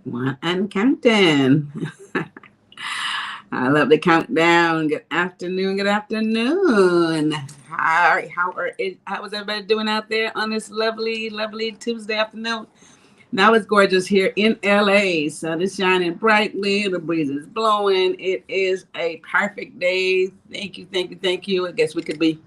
One and counting. I love the countdown. Good afternoon. Good afternoon. How was everybody doing out there on this lovely, lovely Tuesday afternoon? Now it's gorgeous here in LA. Sun is shining brightly. The breeze is blowing. It is a perfect day. Thank you, thank you, thank you. I guess we could be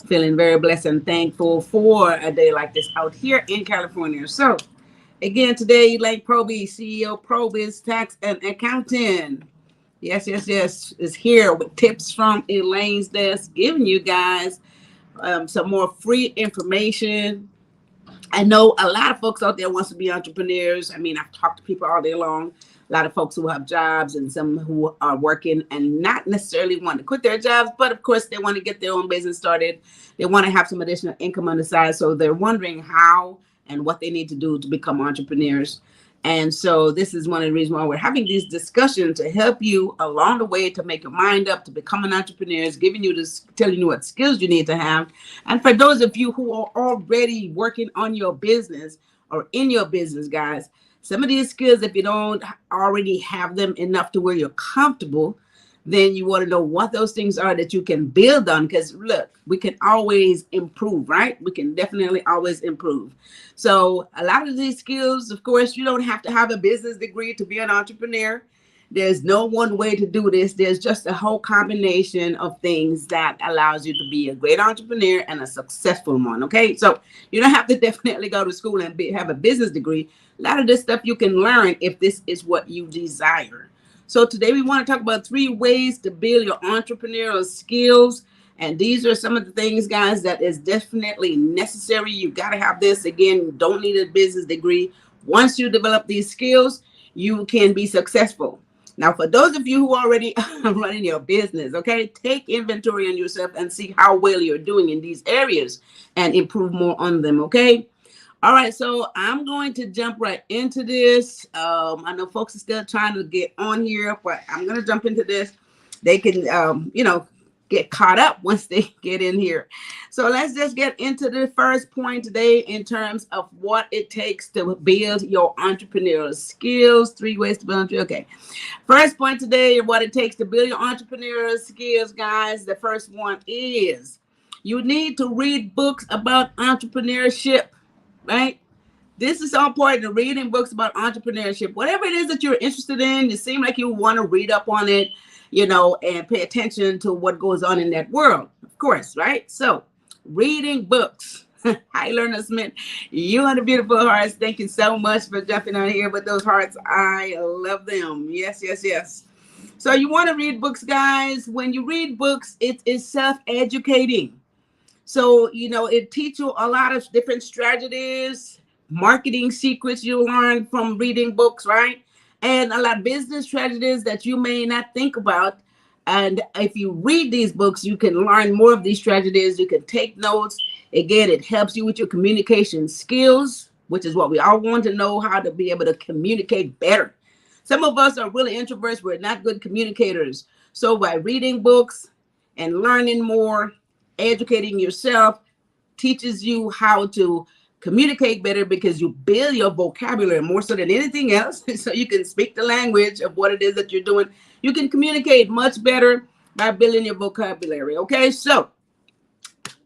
feeling very blessed and thankful for a day like this out here in California. So, again, today, like PROBY'S, CEO, PROBY'S Tax and Accounting. Yes, is here with tips from Elaine's desk, giving you guys some more free information. I know a lot of folks out there wants to be entrepreneurs. I mean, I've talked to people all day long. A lot of folks who have jobs and some who are working and not necessarily want to quit their jobs, but of course they want to get their own business started. They want to have some additional income on the side. So they're wondering how and what they need to do to become entrepreneurs. And so this is one of the reasons why we're having these discussions to help you along the way to make your mind up to become an entrepreneur, giving you this, telling you what skills you need to have. And for those of you who are already working on your business or in your business, guys, some of these skills, if you don't already have them enough to where you're comfortable, then you want to know what those things are that you can build on. Because look, we can always improve, right? We can definitely always improve. So a lot of these skills, of course, you don't have to have a business degree to be an entrepreneur. There's no one way to do this. There's just a whole combination of things that allows you to be a great entrepreneur and a successful one. Okay, so you don't have to definitely go to school and have a business degree. A lot of this stuff you can learn if this is what you desire. So today we want to talk about 3 ways to build your entrepreneurial skills. And these are some of the things, guys, that is definitely necessary. You got to have this. Again, you don't need a business degree. Once you develop these skills, you can be successful. Now, for those of you who already are running your business, okay, take inventory on yourself and see how well you're doing in these areas and improve more on them, okay? All right, so I'm going to jump right into this. I know folks are still trying to get on here, but I'm going to jump into this. They can, get caught up once they get in here. So let's just get into the first point today in terms of what it takes to build your entrepreneurial skills. 3 ways to build. Okay. First point today, what it takes to build your entrepreneurial skills, guys. The first one is you need to read books about entrepreneurship. Right? This is so important, reading books about entrepreneurship. Whatever it is that you're interested in, you seem like you want to read up on it, and pay attention to what goes on in that world, of course, right? So, reading books. Hi, Learner Smith. You and the beautiful hearts. Thank you so much for jumping on here with those hearts. I love them. Yes. So, you want to read books, guys. When you read books, it is self-educating. So, it teaches you a lot of different strategies, marketing secrets you learn from reading books, right? And a lot of business strategies that you may not think about. And if you read these books, you can learn more of these strategies. You can take notes. Again, it helps you with your communication skills, which is what we all want to know, how to be able to communicate better. Some of us are really introverts. We're not good communicators. So by reading books and learning more, educating yourself teaches you how to communicate better because you build your vocabulary more so than anything else. So you can speak the language of what it is that you're doing. You can communicate much better by building your vocabulary. Okay, so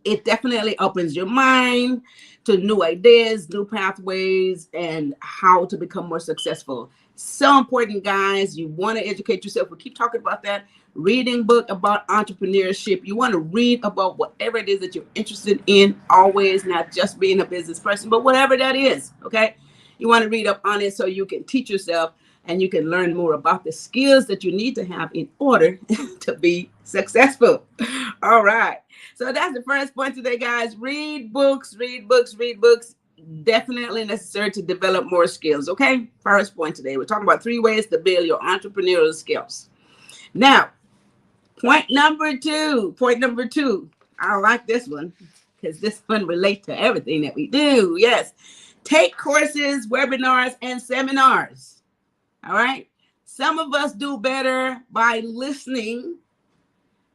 it definitely opens your mind to new ideas, new pathways, and how to become more successful. So important, guys. You want to educate yourself. We keep talking about that. Reading book about entrepreneurship. You want to read about whatever it is that you're interested in, always, not just being a business person, but whatever that is, okay? You want to read up on it so you can teach yourself and you can learn more about the skills that you need to have in order to be successful. All right. So that's the first point today, guys. Read books, read books, read books. Definitely necessary to develop more skills. Okay. First point today. We're talking about 3 ways to build your entrepreneurial skills. Now, point number two. Point number two. I like this one because this one relates to everything that we do. Yes. Take courses, webinars, and seminars. All right. Some of us do better by listening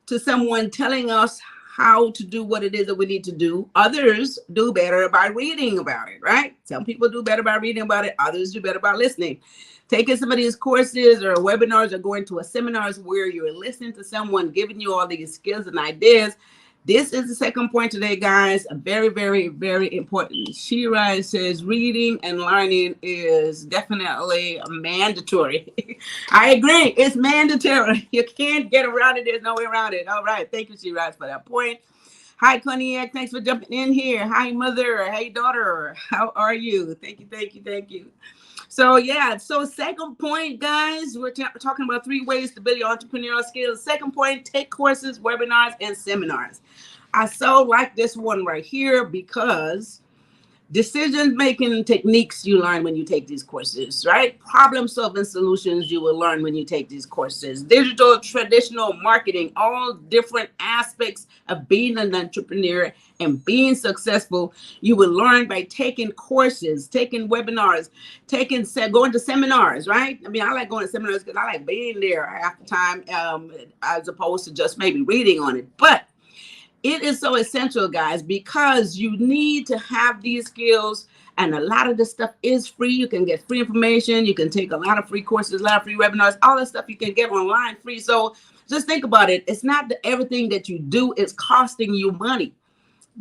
to someone telling us how to do what it is that we need to do. Others do better by reading about it, right? Some people do better by reading about it. Others do better by listening. Taking some of these courses or webinars or going to a seminars where you're listening to someone giving you all these skills and ideas. This is the second point today, guys. Very, very, very important. Shira says reading and learning is definitely mandatory. I agree. It's mandatory. You can't get around it. There's no way around it. All right. Thank you, Shira, for that point. Hi, Cognac. Thanks for jumping in here. Hi, mother. Hey, daughter. How are you? Thank you, thank you, thank you. So, yeah. So, second point, guys, we're talking about 3 ways to build your entrepreneurial skills. Second point, take courses, webinars, and seminars. I so like this one right here because decision-making techniques you learn when you take these courses, right? Problem-solving solutions you will learn when you take these courses. Digital, traditional marketing, all different aspects of being an entrepreneur and being successful, you will learn by taking courses, taking webinars, going to seminars, right? I mean, I like going to seminars because I like being there half the time as opposed to just maybe reading on it. But it is so essential, guys, because you need to have these skills, and a lot of this stuff is free. You can get free information. You can take a lot of free courses, a lot of free webinars, all this stuff you can get online free. So just think about it. It's not that everything that you do is costing you money.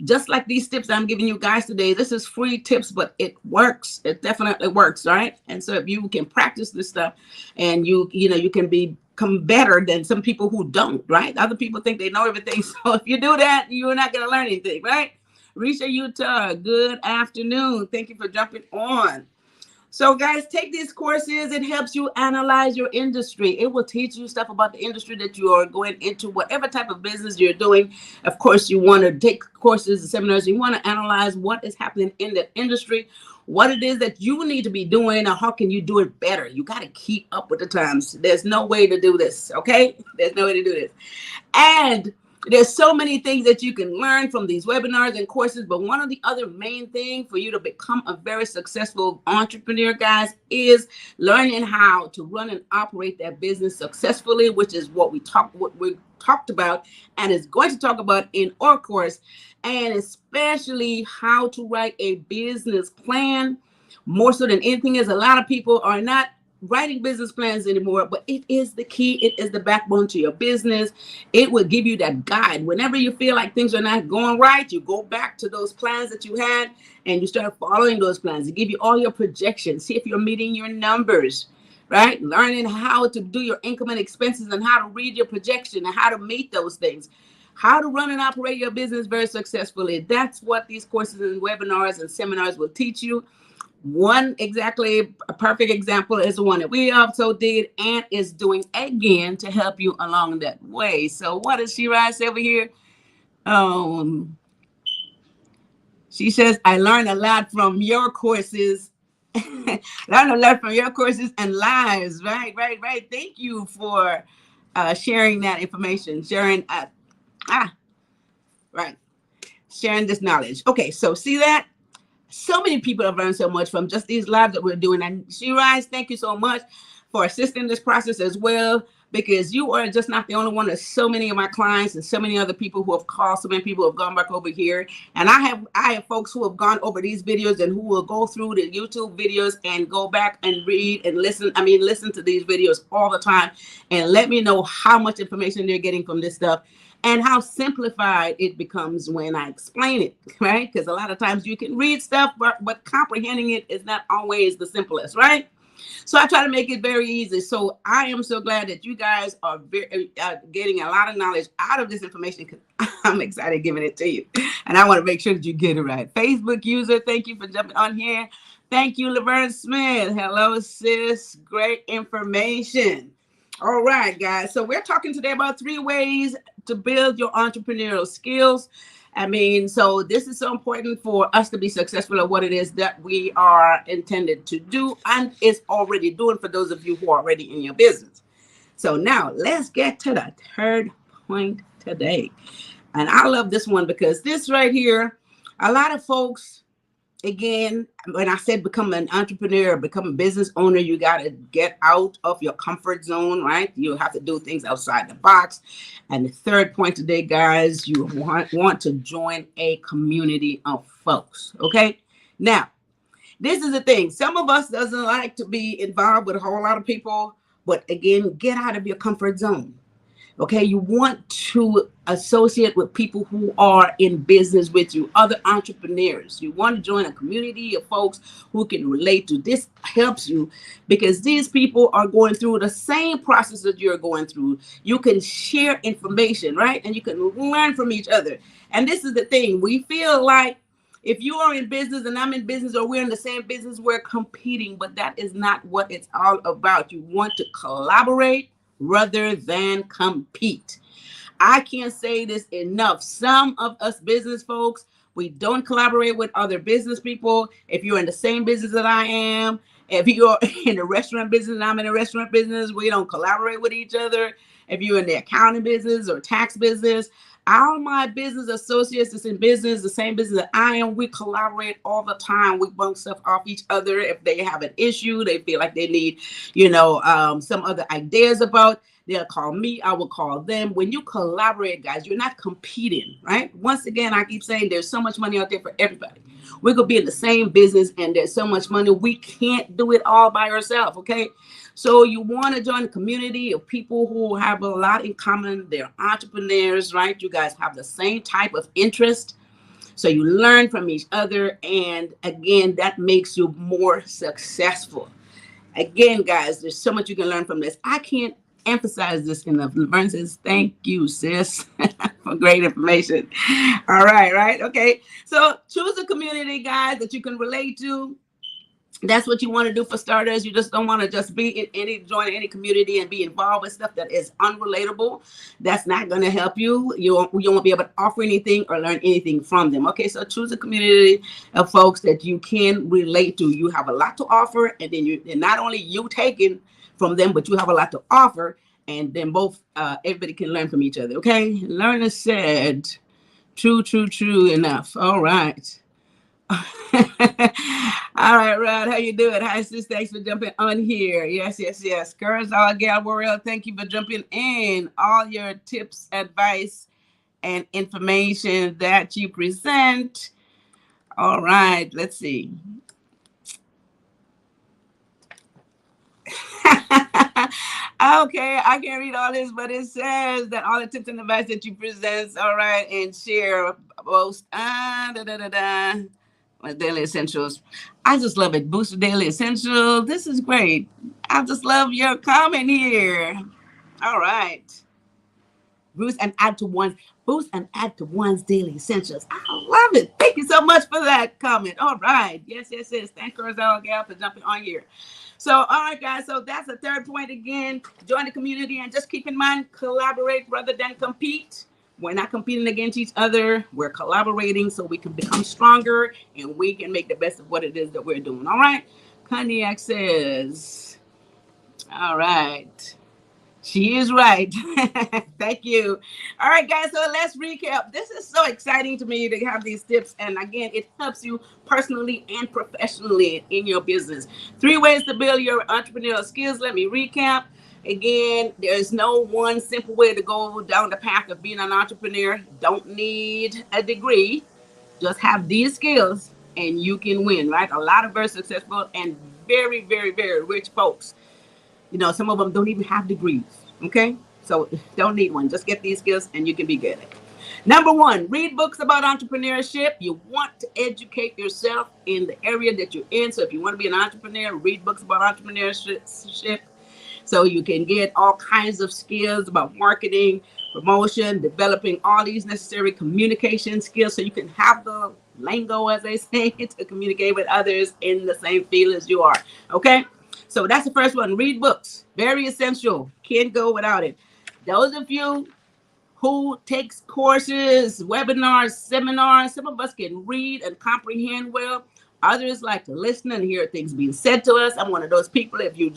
Just like these tips I'm giving you guys today, this is free tips, but it works. It definitely works, right? And so if you can practice this stuff and you can become better than some people who don't, right? Other people think they know everything. So if you do that, you're not going to learn anything, right? Risha Utah, good afternoon. Thank you for jumping on. So guys, take these courses. It helps you analyze your industry. It will teach you stuff about the industry that you are going into, whatever type of business you're doing. Of course, you want to take courses and seminars. You want to analyze what is happening in the industry, what it is that you need to be doing, or how can you do it better. You got to keep up with the times. There's no way to do this, okay? There's no way to do this. And there's so many things that you can learn from these webinars and courses, but one of the other main things for you to become a very successful entrepreneur, guys, is learning how to run and operate that business successfully, which is what we talked about and is going to talk about in our course, and especially how to write a business plan. More so than anything is, a lot of people are not writing business plans anymore, but it is the key. It is the backbone to your business. It will give you that guide. Whenever you feel like things are not going right, you go back to those plans that you had and you start following those plans. It give you all your projections. See if you're meeting your numbers, right? Learning how to do your income and expenses and how to read your projection and how to meet those things. How to run and operate your business very successfully. That's what these courses and webinars and seminars will teach you. One exactly a perfect example is the one that we also did and is doing again to help you along that way. So what does she write over here? She says, I learned a lot from your courses. Learn a lot from your courses and lives. Right. Thank you for sharing that information. Sharing sharing this knowledge. Okay, so see that? So many people have learned so much from just these lives that we're doing. And Shiraz, thank you so much for assisting this process as well, because you are just not the only one. There's so many of my clients and so many other people who have called, so many people who have gone back over here. And I have folks who have gone over these videos and who will go through the YouTube videos and go back and read and listen. Listen to these videos all the time and let me know how much information they're getting from this stuff and how simplified it becomes when I explain it, right? Because a lot of times you can read stuff, but comprehending it is not always the simplest, right? So I try to make it very easy. So I am so glad that you guys are getting a lot of knowledge out of this information, because I'm excited giving it to you. And I want to make sure that you get it right. Facebook user, thank you for jumping on here. Thank you, Laverne Smith. Hello, sis. Great information. All right, guys. So we're talking today about 3 ways to build your entrepreneurial skills. I mean, so this is so important for us to be successful at what it is that we are intended to do and is already doing, for those of you who are already in your business. So now let's get to the third point today. And I love this one because this right here, a lot of folks, again, when I said become an entrepreneur, become a business owner, you got to get out of your comfort zone, right? You have to do things outside the box. And the third point today, guys, you want to join a community of folks, okay? Now, this is the thing. Some of us doesn't like to be involved with a whole lot of people, but again, get out of your comfort zone. Okay, you want to associate with people who are in business with you, other entrepreneurs. You want to join a community of folks who can relate to. This helps you because these people are going through the same process that you're going through. You can share information, right? And you can learn from each other. And this is the thing. We feel like if you are in business and I'm in business, or we're in the same business, we're competing, but that is not what it's all about. You want to collaborate rather than compete. I can't say this enough. Some of us business folks, we don't collaborate with other business people. If you're in the same business that I am, if you're in the restaurant business and I'm in the restaurant business, we don't collaborate with each other. If you're in the accounting business or tax business, all my business associates is in business, the same business that I am. We collaborate all the time. We bounce stuff off each other. If they have an issue, they feel like they need, some other ideas about, they'll call me. I will call them. When you collaborate, guys, you're not competing, right? Once again, I keep saying there's so much money out there for everybody. We could be in the same business and there's so much money. We can't do it all by ourselves, okay? So you want to join a community of people who have a lot in common. They're entrepreneurs, right? You guys have the same type of interest. So you learn from each other. And again, that makes you more successful. Again, guys, there's so much you can learn from this. I can't emphasize this enough. Laverne says, thank you, sis, for great information. All right. Okay. So choose a community, guys, that you can relate to. That's what you want to do for starters. You just don't want to just be in join any community and be involved with stuff that is unrelatable. That's not going to help you. You won't be able to offer anything or learn anything from them. Okay, so choose a community of folks that you can relate to. You have a lot to offer, and then and not only you taking from them, but you have a lot to offer, and then both everybody can learn from each other. Okay, learner said, true enough. All right. All right, Rod, how you doing? Hi, sis. Thanks for jumping on here. Yes. Girls, all gal, Warrell, thank you for jumping in. All your tips, advice, and information that you present. All right, let's see. Okay, I can't read all this, but it says that all the tips and advice that you present, all right, and share, post, my daily essentials. I just love it. Boost the daily essentials. This is great. I just love your comment here. All right. Boost and add to one's daily essentials. I love it. Thank you so much for that comment. All right. Yes. Thanks, Corzell Gal, for jumping on here. So, all right, guys. So that's the third point again. Join the community and just keep in mind, collaborate rather than compete. We're not competing against each other. We're collaborating so we can become stronger and we can make the best of what it is that we're doing. All right. Cognac says, all right. She is right. Thank you. All right, guys. So let's recap. This is so exciting to me to have these tips. And again, it helps you personally and professionally in your business. 3 ways to build your entrepreneurial skills. Let me recap. Again, there's no one simple way to go down the path of being an entrepreneur. Don't need a degree. Just have these skills and you can win, right? A lot of very successful and very, very, very rich folks. Some of them don't even have degrees, okay? So don't need one. Just get these skills and you can be good. Number one, read books about entrepreneurship. You want to educate yourself in the area that you're in. So if you want to be an entrepreneur, read books about entrepreneurship so you can get all kinds of skills about marketing, promotion, developing all these necessary communication skills so you can have the lingo, as they say, to communicate with others in the same field as you are. Okay? So that's the first one. Read books. Very essential. Can't go without it. Those of you who takes courses, webinars, seminars. Some of us can read and comprehend well. Others like to listen and hear things being said to us. I'm one of those people. If you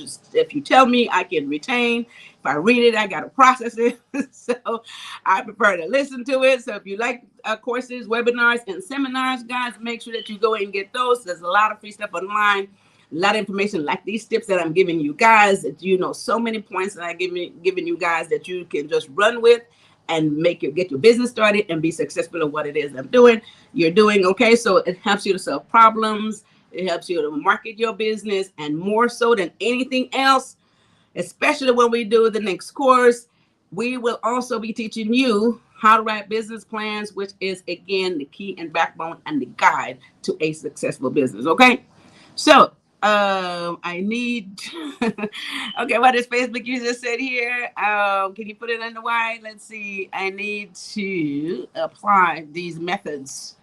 tell me, I can retain. If I read it, I got to process it. So I prefer to listen to it. So if you like courses, webinars, and seminars, guys, make sure that you go and get those. There's a lot of free stuff online. A lot of information like these tips that I'm giving you guys. That so many points that I'm giving you guys that you can just run with and get your business started and be successful in what it is you're doing. Okay, so it helps you to solve problems, it helps you to market your business, and more so than anything else, especially when we do the next course, we will also be teaching you how to write business plans, which is again the key and backbone and the guide to a successful business. Okay, so I need, okay, what is Facebook user said here? Can you put it in the white? Let's see. I need to apply these methods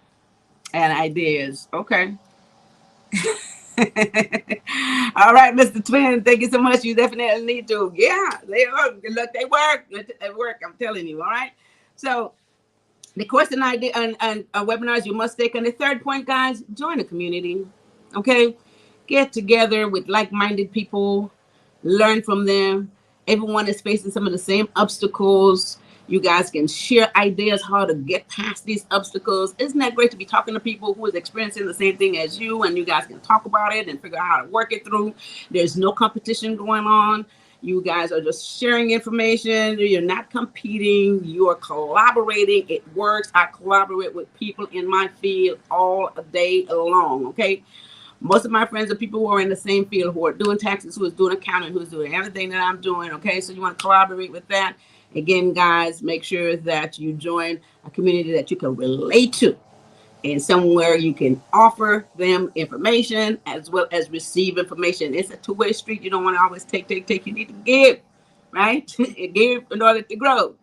and ideas. Okay. All right, Mr. Twin, thank you so much. You definitely need to. Yeah, they are. Look, they work. They work. I'm telling you. All right. So the course and idea and webinars you must take. And the third point, guys, join a community. Okay. Get together with like-minded people, learn from them. Everyone is facing some of the same obstacles. You guys can share ideas how to get past these obstacles. Isn't that great to be talking to people who is experiencing the same thing as you, and you guys can talk about it and figure out how to work it through. There's no competition going on. You guys are just sharing information. You're not competing. You are collaborating. It works. I collaborate with people in my field all day long, okay? Most of my friends are people who are in the same field, who are doing taxes, who is doing accounting, who's doing everything that I'm doing. Okay, so you want to collaborate with that. Again, guys, make sure that you join a community that you can relate to and somewhere you can offer them information as well as receive information. It's a two-way street. You don't want to always take. You need to give, right? Give in order to grow.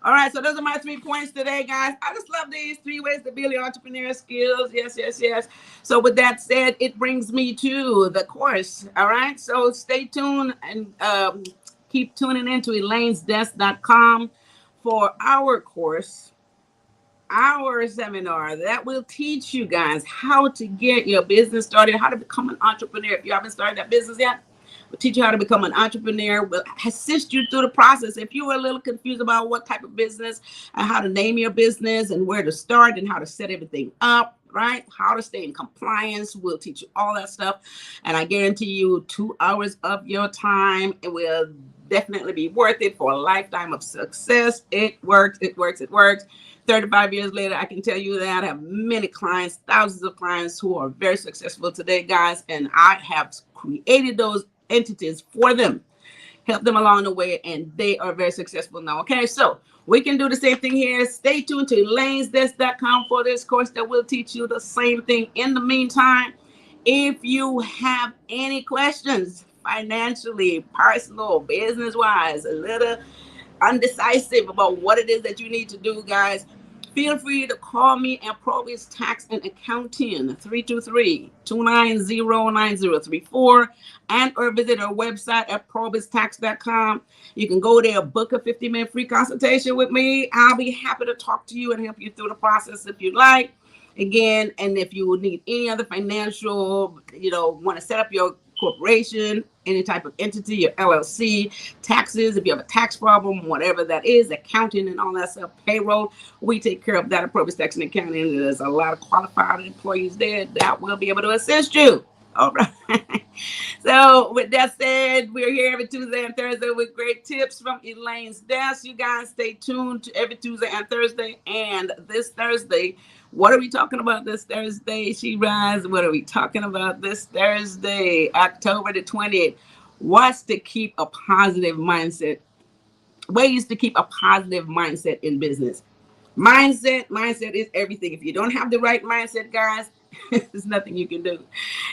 All right, so those are my 3 points today, guys. I just love these 3 ways to build your entrepreneur skills. Yes. So with that said, it brings me to the course. All right, so stay tuned and keep tuning into elainesdesk.com for our course, our seminar that will teach you guys how to get your business started, how to become an entrepreneur. If you haven't started that business yet, we'll teach you how to become an entrepreneur. We'll assist you through the process. If you were a little confused about what type of business and how to name your business and where to start and how to set everything up, right? How to stay in compliance. We'll teach you all that stuff. And I guarantee you 2 hours of your time, it will definitely be worth it for a lifetime of success. It works. 35 years later, I can tell you that I have many clients, thousands of clients who are very successful today, guys. And I have created those entities for them, help them along the way, and they are very successful now. Okay, so we can do the same thing here. Stay tuned to elainesdesk.com for this course that will teach you the same thing. In the meantime, if you have any questions, financially, personal, business-wise, a little undecisive about what it is that you need to do, guys, feel free to call me at PROBY'S Tax and Accounting, 323-290-9034, and or visit our website at PROBY'stax.com. You can go there, book a 50-minute free consultation with me. I'll be happy to talk to you and help you through the process if you like. Again, and if you need any other financial, want to set up your corporation, any type of entity, your LLC, taxes, if you have a tax problem, whatever that is, accounting and all that stuff, payroll, we take care of that at PROBY'S Tax and Accounting. There's a lot of qualified employees there that will be able to assist you. All right. So with that said, we're here every Tuesday and Thursday with great tips from Elaine's Desk. You guys stay tuned to every Tuesday and Thursday. And this Thursday, what are we talking about this Thursday, She-Rise? What are we talking about this Thursday, October the 20th? What's to keep a positive mindset? Ways to keep a positive mindset in business. Mindset is everything. If you don't have the right mindset, guys, there's nothing you can do.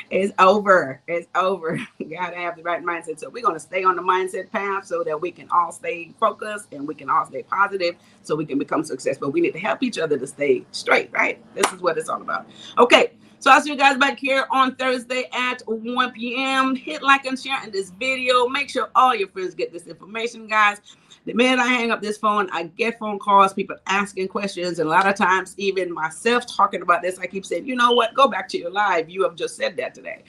It's over. It's over. You gotta have the right mindset. So we're gonna stay on the mindset path so that we can all stay focused and we can all stay positive so we can become successful. We need to help each other to stay straight, right? This is what it's all about. Okay. So I'll see you guys back here on Thursday at 1 p.m. Hit like and share in this video. Make sure all your friends get this information, guys. The minute I hang up this phone, I get phone calls, people asking questions, and a lot of times, even myself talking about this, I keep saying, you know what, go back to your live. You have just said that today.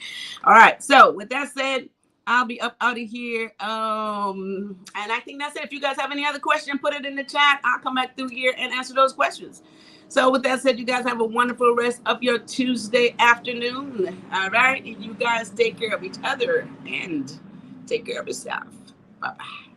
All right. So with that said, I'll be up out of here. And I think that's it. If you guys have any other question, put it in the chat. I'll come back through here and answer those questions. So with that said, you guys have a wonderful rest of your Tuesday afternoon. All right. You guys take care of each other and take care of yourself. Bye-bye.